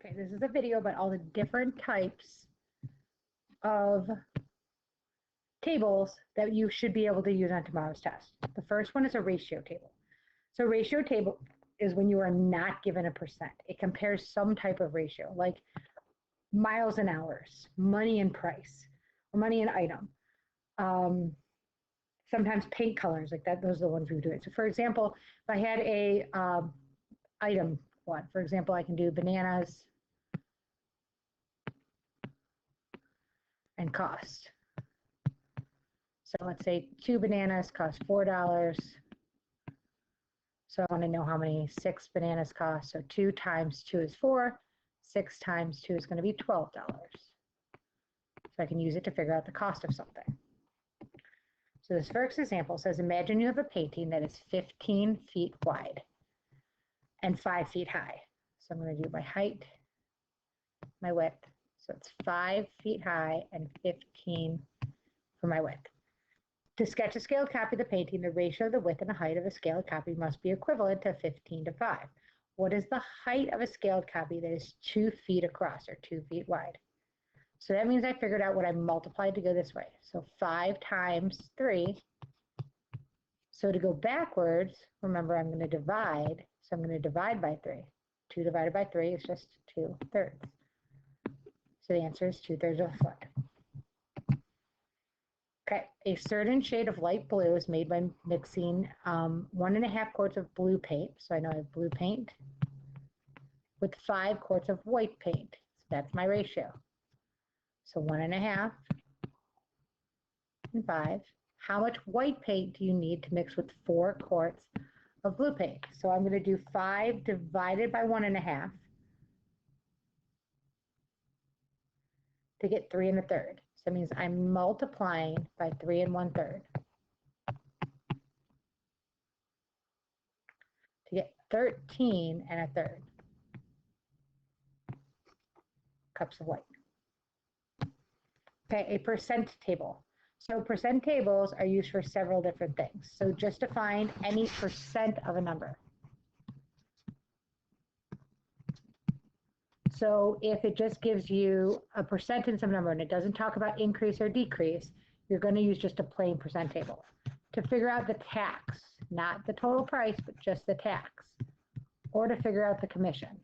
Okay, this is a video about all the different types of tables that you should be able to use on tomorrow's test. The first one is a ratio table. So a ratio table is when you are not given a percent. It compares some type of ratio, like miles and hours, money and price, or money and item. Sometimes paint colors, like that, those are the ones we do it. So for example, if I had a item one, for example, I can do bananas and cost. So let's say 2 bananas cost $4. So I want to know how many 6 bananas cost. So 2 times 2 is 4. 6 times 2 is going to be $12. So I can use it to figure out the cost of something. So this first example says, imagine you have a painting that is 15 feet wide and 5 feet high. So I'm going to do my height, my width. So it's 5 feet high and 15 for my width. To sketch a scaled copy of the painting, the ratio of the width and the height of a scaled copy must be equivalent to 15 to 5. What is the height of a scaled copy that is 2 feet across or 2 feet wide? So that means I figured out what I multiplied to go this way. So 5 times 3. So to go backwards, remember I'm going to divide. So I'm going to divide by 3. 2 divided by 3 is just 2/3. So the answer is 2/3 of a foot. Okay, a certain shade of light blue is made by mixing 1.5 quarts of blue paint. So I know I have blue paint with 5 quarts of white paint. So that's my ratio. So 1.5 and 5. How much white paint do you need to mix with 4 quarts of blue paint? So I'm going to do 5 divided by 1.5 to get 3 1/3. So that means I'm multiplying by 3 1/3 to get 13 1/3 cups of white. Okay, a percent table. So percent tables are used for several different things. So just to find any percent of a number. So if it just gives you a percentage of a number and it doesn't talk about increase or decrease, you're going to use just a plain percent table. To figure out the tax, not the total price, but just the tax, or to figure out the commission.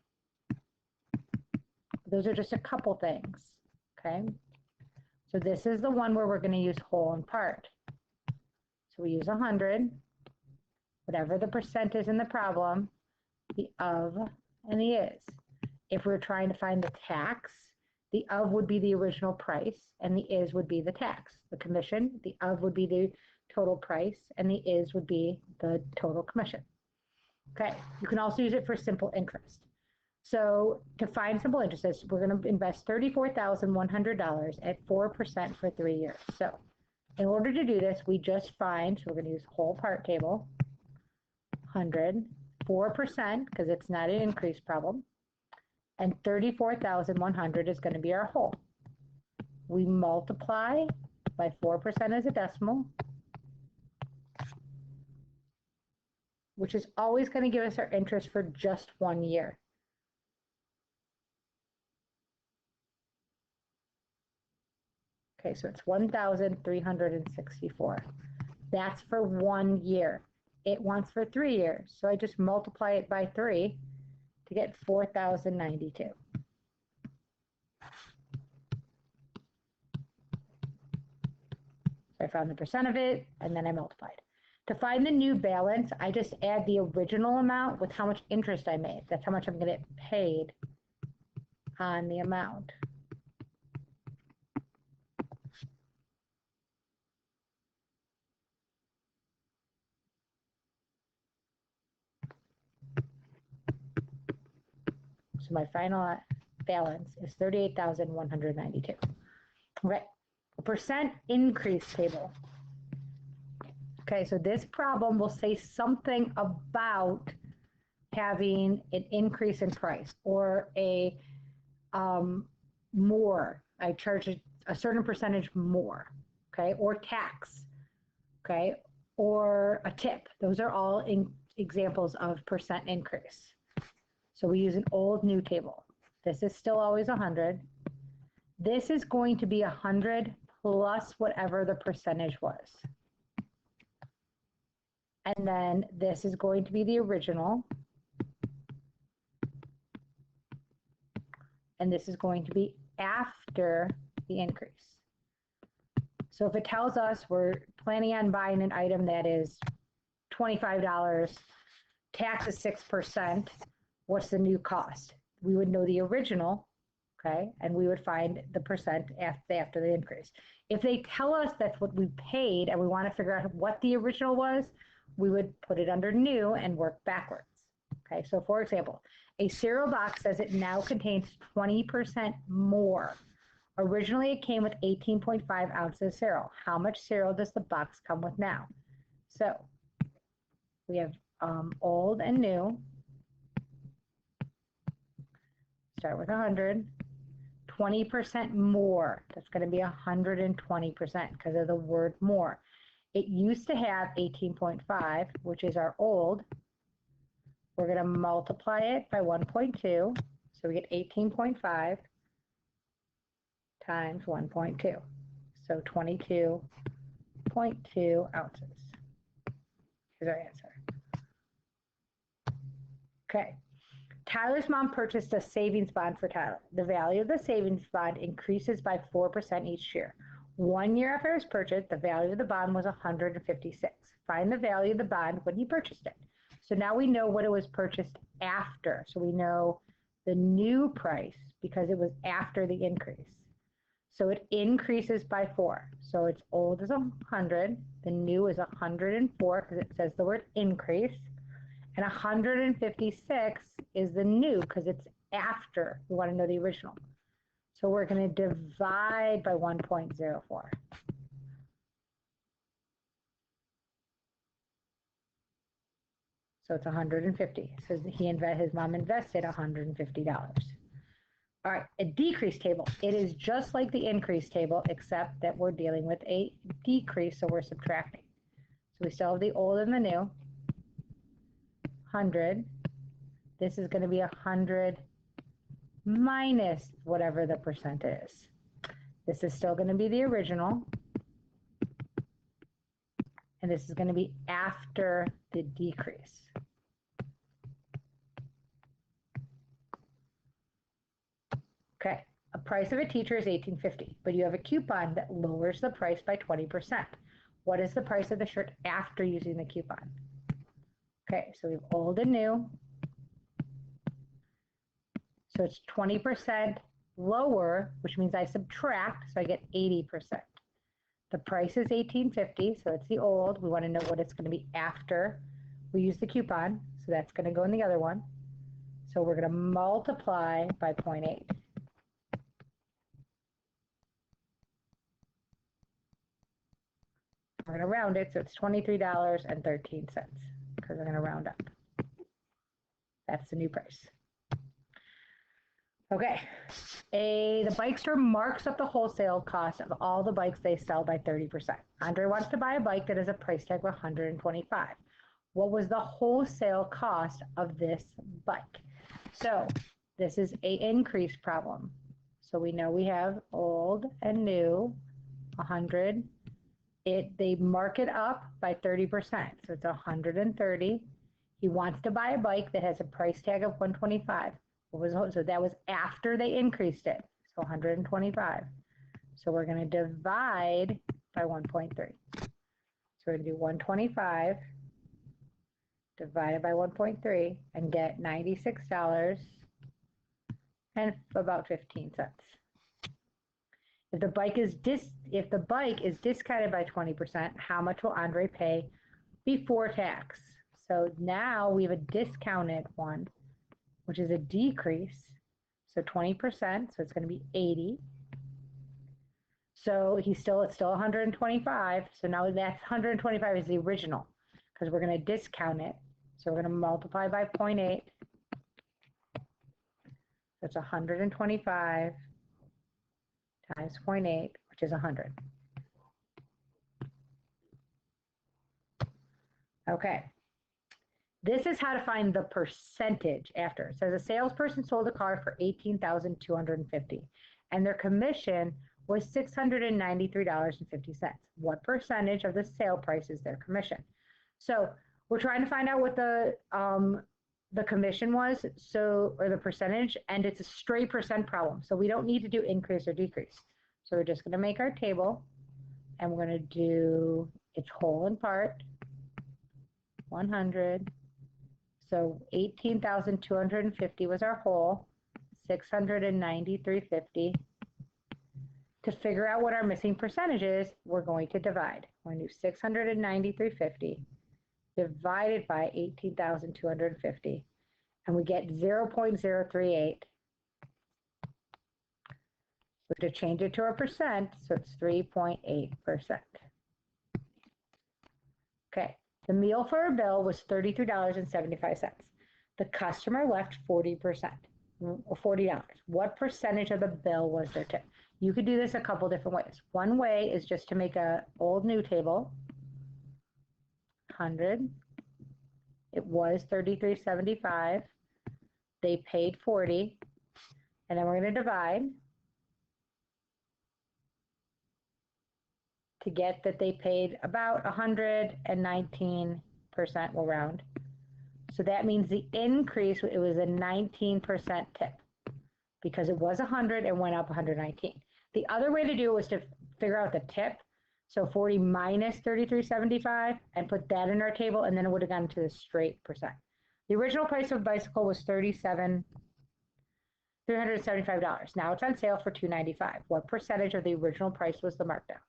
Those are just a couple things, okay? So this is the one where we're going to use whole and part. So we use 100, whatever the percent is in the problem, the of and the is. If we're trying to find the tax, the of would be the original price and the is would be the tax. The commission, the of would be the total price and the is would be the total commission. Okay, you can also use it for simple interest. So to find simple interest, we're going to invest $34,100 at 4% for 3 years. So in order to do this, we just find, so we're going to use whole part table, 100, 4% because it's not an increase problem, and 34,100 is going to be our whole. We multiply by 4% as a decimal, which is always going to give us our interest for just 1 year. Okay, so it's 1,364. That's for 1 year. It wants for 3 years, so I just multiply it by 3 to get 4,092. So I found the percent of it, and then I multiplied. To find the new balance, I just add the original amount with how much interest I made. That's how much I'm going to get paid on the amount. So my final balance is 38,192. Okay, a percent increase table. Okay, so this problem will say something about having an increase in price or a more. I charge a certain percentage more, okay, or tax, okay, or a tip. Those are all examples of percent increase. So we use an old new table. This is still always 100. This is going to be 100 plus whatever the percentage was. And then this is going to be the original. And this is going to be after the increase. So if it tells us we're planning on buying an item that is $25, tax is 6%, what's the new cost? We would know the original, okay, and we would find the percent after the increase. If they tell us that's what we paid and we want to figure out what the original was, we would put it under new and work backwards. Okay, so for example, a cereal box says it now contains 20% more. Originally, it came with 18.5 ounces of cereal. How much cereal does the box come with now? So we have old and new. Start with 100. 20% more. That's going to be 120% because of the word more. It used to have 18.5, which is our old. We're going to multiply it by 1.2. So we get 18.5 times 1.2. So 22.2 ounces. Here's our answer. Okay. Tyler's mom purchased a savings bond for Tyler. The value of the savings bond increases by 4% each year. 1 year after it was purchased, the value of the bond was $156. Find the value of the bond when he purchased it. So now we know what it was purchased after. So we know the new price because it was after the increase. So it increases by 4. So its old is 100. The new is 104 because it says the word increase. And 156 is the new because it's after. We want to know the original. So we're going to divide by 1.04. So it's 150. So his mom invested $150. All right, a decrease table. It is just like the increase table, except that we're dealing with a decrease, so we're subtracting. So we still have the old and the new. 100. This is going to be 100 minus whatever the percent is. This is still going to be the original. And this is going to be after the decrease. Okay, a price of a teacher is $18.50, but you have a coupon that lowers the price by 20%. What is the price of the shirt after using the coupon? Okay, so we have old and new. So it's 20% lower, which means I subtract, so I get 80%. The price is $18.50, so it's the old. We want to know what it's going to be after we use the coupon, so that's going to go in the other one. So we're going to multiply by 0.8. We're going to round it, so it's $23.13 because we're going to round up. That's the new price. Okay, the bike store marks up the wholesale cost of all the bikes they sell by 30%. Andre wants to buy a bike that has a price tag of $125. What was the wholesale cost of this bike? So this is an increase problem. So we know we have old and new, 100. They mark it up by 30%, so it's 130. He wants to buy a bike that has a price tag of 125. So that was after they increased it, so 125. So we're going to divide by 1.3. So we're going to do 125 divided by 1.3 and get $96 and about 15 cents. If the bike is discounted by 20%, how much will Andre pay before tax? So now we have a discounted one, which is a decrease. So 20%, so it's going to be 80. So it's still 125. So now that's 125 is the original because we're going to discount it. So we're going to multiply by 0.8. That's 125 times 0.8, which is 100. Okay. This is how to find the percentage after. It says a salesperson sold a car for $18,250 and their commission was $693.50. What percentage of the sale price is their commission? So we're trying to find out what the commission was, so, or the percentage, and it's a straight percent problem. So we don't need to do increase or decrease. So we're just going to make our table, and we're going to do its whole and part, 100. So 18,250 was our whole, 693.50. To figure out what our missing percentage is, we're going to divide. We're going to do 693.50 divided by 18,250, and we get 0.038. We have to change it to a percent, so it's 3.8%. Okay, the meal for a bill was $33.75. The customer left 40%, or $40. What percentage of the bill was their tip? You could do this a couple different ways. One way is just to make a old new table. 100. It was $33.75. They paid 40, and then we're going to divide to get that they paid about 119%. We'll round. So that means the increase, it was a 19% tip because it was 100 and went up 119. The other way to do it was to figure out the tip. So 40 minus 33.75 and put that in our table, and then it would have gone to the straight percent. The original price of a bicycle was $375. Now it's on sale for $295. What percentage of the original price was the markdown?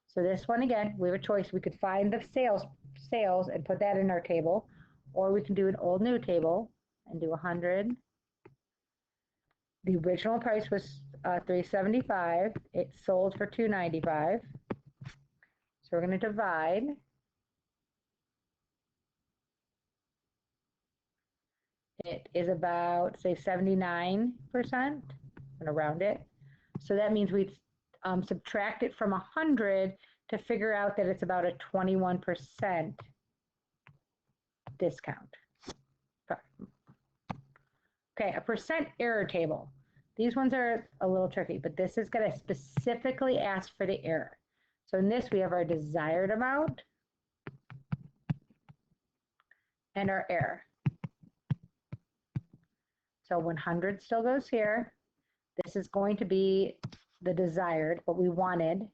So this one, again, we have a choice. We could find the sales and put that in our table, or we can do an old new table and do 100. The original price was $375. It sold for $295. So we're going to divide. It is about, say, 79%. I'm going to round it. So that means we subtract it from 100 to figure out that it's about a 21% discount. Okay, a percent error table. These ones are a little tricky, but this is going to specifically ask for the error. So in this, we have our desired amount and our error. So 100 still goes here. This is going to be the desired, what we wanted.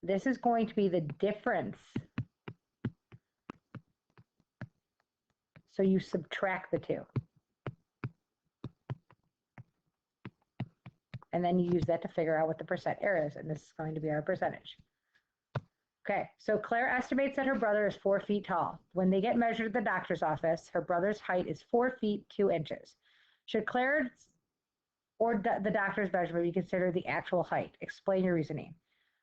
This is going to be the difference. So you subtract the two. And then you use that to figure out what the percent error is, and this is going to be our percentage. Okay, so Claire estimates that her brother is 4 feet tall. When they get measured at the doctor's office, her brother's height is 4 feet 2 inches. Should Claire's or the doctor's measurement be considered the actual height? Explain your reasoning.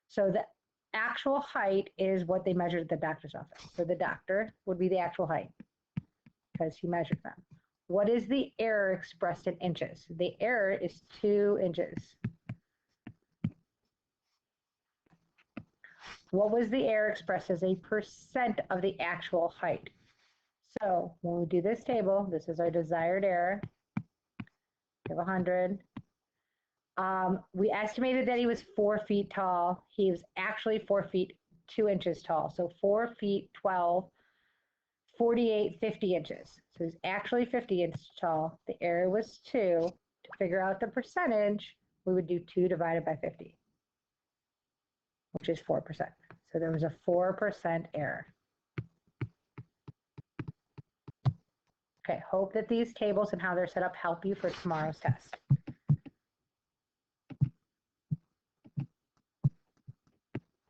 So the actual height is what they measured at the doctor's office. So the doctor would be the actual height because he measured them. What is the error expressed in inches? The error is 2 inches. What was the error expressed as a percent of the actual height? So when we do this table, this is our desired error. We have 100. We estimated that he was 4 feet tall. He was actually 4 feet 2 inches tall. So 4 feet 12, 48, 50 inches. So he's actually 50 inches tall. The error was 2. To figure out the percentage, we would do 2 divided by 50, which is 4%. So there was a 4% error. Okay, hope that these tables and how they're set up help you for tomorrow's test.